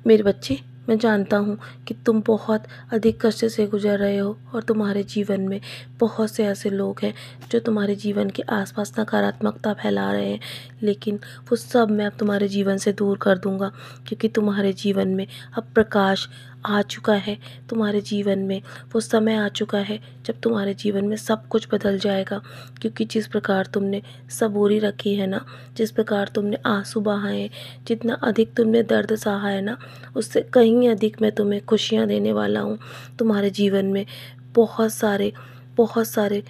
मेरे बच्चे, मैं जानता हूँ कि तुम बहुत अधिक कष्ट से गुजर रहे हो और तुम्हारे जीवन में बहुत से ऐसे लोग हैं जो तुम्हारे जीवन के आसपास नकारात्मकता फैला रहे हैं, लेकिन वो सब मैं अब तुम्हारे जीवन से दूर कर दूँगा, क्योंकि तुम्हारे जीवन में अब प्रकाश आ चुका है। तुम्हारे जीवन में वो समय आ चुका है जब तुम्हारे जीवन में सब कुछ बदल जाएगा, क्योंकि जिस प्रकार तुमने सबूरी रखी है ना, जिस प्रकार तुमने आंसू बहाए हैं, जितना अधिक तुमने दर्द सहा है ना, उससे कहीं अधिक मैं तुम्हें खुशियाँ देने वाला हूँ। तुम्हारे जीवन में बहुत सारे बहुत सारे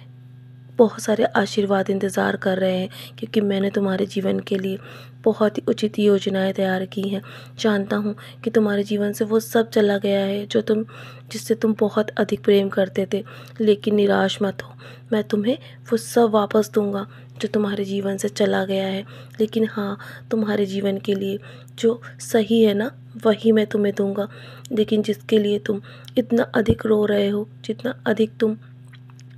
बहुत सारे आशीर्वाद इंतज़ार कर रहे हैं, क्योंकि मैंने तुम्हारे जीवन के लिए बहुत ही उचित योजनाएं तैयार की हैं। जानता हूँ कि तुम्हारे जीवन से वो सब चला गया है जिससे तुम बहुत अधिक प्रेम करते थे, लेकिन निराश मत हो। मैं तुम्हें वो सब वापस दूंगा जो तुम्हारे जीवन से चला गया है, लेकिन हाँ, तुम्हारे जीवन के लिए जो सही है ना, वही मैं तुम्हें दूंगा। लेकिन जिसके लिए तुम इतना अधिक रो रहे हो, जितना अधिक तुम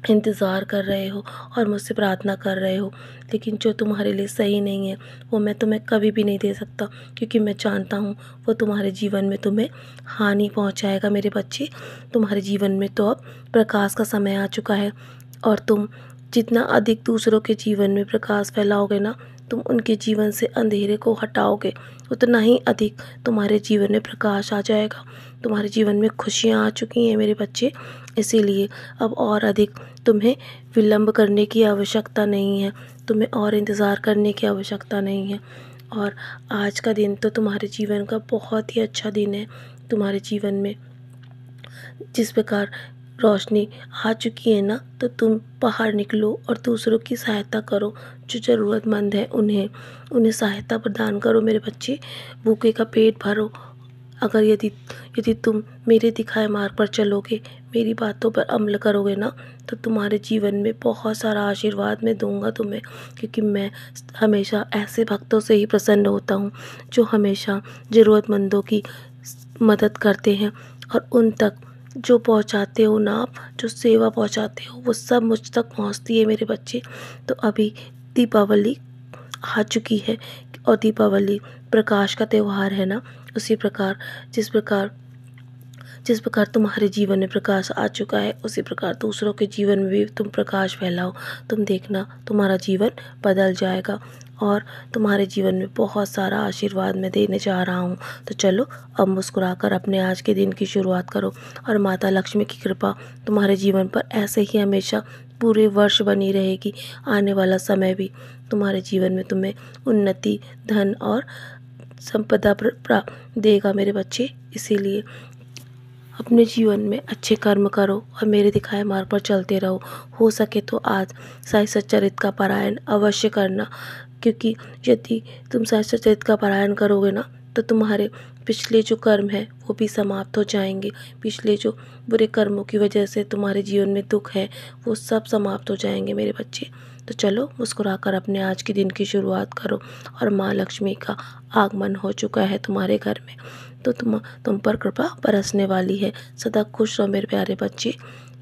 इंतज़ार कर रहे हो और मुझसे प्रार्थना कर रहे हो, लेकिन जो तुम्हारे लिए सही नहीं है, वो मैं तुम्हें कभी भी नहीं दे सकता, क्योंकि मैं जानता हूँ वो तुम्हारे जीवन में तुम्हें हानि पहुँचाएगा। मेरे बच्चे, तुम्हारे जीवन में तो अब प्रकाश का समय आ चुका है, और तुम जितना अधिक दूसरों के जीवन में प्रकाश फैलाओगे ना, तुम उनके जीवन से अंधेरे को हटाओगे, उतना ही अधिक तुम्हारे जीवन में प्रकाश आ जाएगा। तुम्हारे जीवन में खुशियाँ आ चुकी हैं मेरे बच्चे, इसीलिए अब और अधिक तुम्हें विलंब करने की आवश्यकता नहीं है, तुम्हें और इंतज़ार करने की आवश्यकता नहीं है। और आज का दिन तो तुम्हारे जीवन का बहुत ही अच्छा दिन है। तुम्हारे जीवन में जिस प्रकार रोशनी आ चुकी है ना, तो तुम बाहर निकलो और दूसरों की सहायता करो। जो ज़रूरतमंद है उन्हें उन्हें सहायता प्रदान करो मेरे बच्चे। भूखे का पेट भरो। अगर यदि यदि तुम मेरे दिखाए मार्ग पर चलोगे, मेरी बातों पर अमल करोगे ना, तो तुम्हारे जीवन में बहुत सारा आशीर्वाद मैं दूंगा तुम्हें, क्योंकि मैं हमेशा ऐसे भक्तों से ही प्रसन्न होता हूँ जो हमेशा ज़रूरतमंदों की मदद करते हैं, और उन तक जो पहुँचाते हो ना आप, जो सेवा पहुँचाते हो, वो सब मुझ तक पहुँचती है मेरे बच्चे। तो अभी दीपावली आ चुकी है, और दीपावली प्रकाश का त्यौहार है ना, उसी प्रकार जिस प्रकार तुम्हारे जीवन में प्रकाश आ चुका है, उसी प्रकार दूसरों के जीवन में भी तुम प्रकाश फैलाओ। तुम देखना, तुम्हारा जीवन बदल जाएगा और तुम्हारे जीवन में बहुत सारा आशीर्वाद मैं देने जा रहा हूँ। तो चलो, अब मुस्कुराकर अपने आज के दिन की शुरुआत करो, और माता लक्ष्मी की कृपा तुम्हारे जीवन पर ऐसे ही हमेशा पूरे वर्ष बनी रहेगी। आने वाला समय भी तुम्हारे जीवन में तुम्हें उन्नति, धन और संपदा देगा मेरे बच्चे। इसीलिए अपने जीवन में अच्छे कर्म करो और मेरे दिखाए मार्ग पर चलते रहो। हो सके तो आज साई सच्चरित्र का पारायण अवश्य करना, क्योंकि यदि तुम साई सच्चरित्र का पारायण करोगे ना, तो तुम्हारे पिछले जो कर्म है वो भी समाप्त हो जाएंगे। पिछले जो बुरे कर्मों की वजह से तुम्हारे जीवन में दुख है, वो सब समाप्त हो जाएंगे मेरे बच्चे। तो चलो, मुस्कुराकर अपने आज के दिन की शुरुआत करो, और माँ लक्ष्मी का आगमन हो चुका है तुम्हारे घर में, तो तुम पर कृपा बरसने वाली है। सदा खुश रहो मेरे प्यारे बच्चे।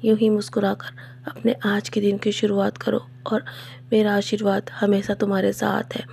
यूं ही मुस्कुराकर अपने आज के दिन की शुरुआत करो, और मेरा आशीर्वाद हमेशा तुम्हारे साथ है।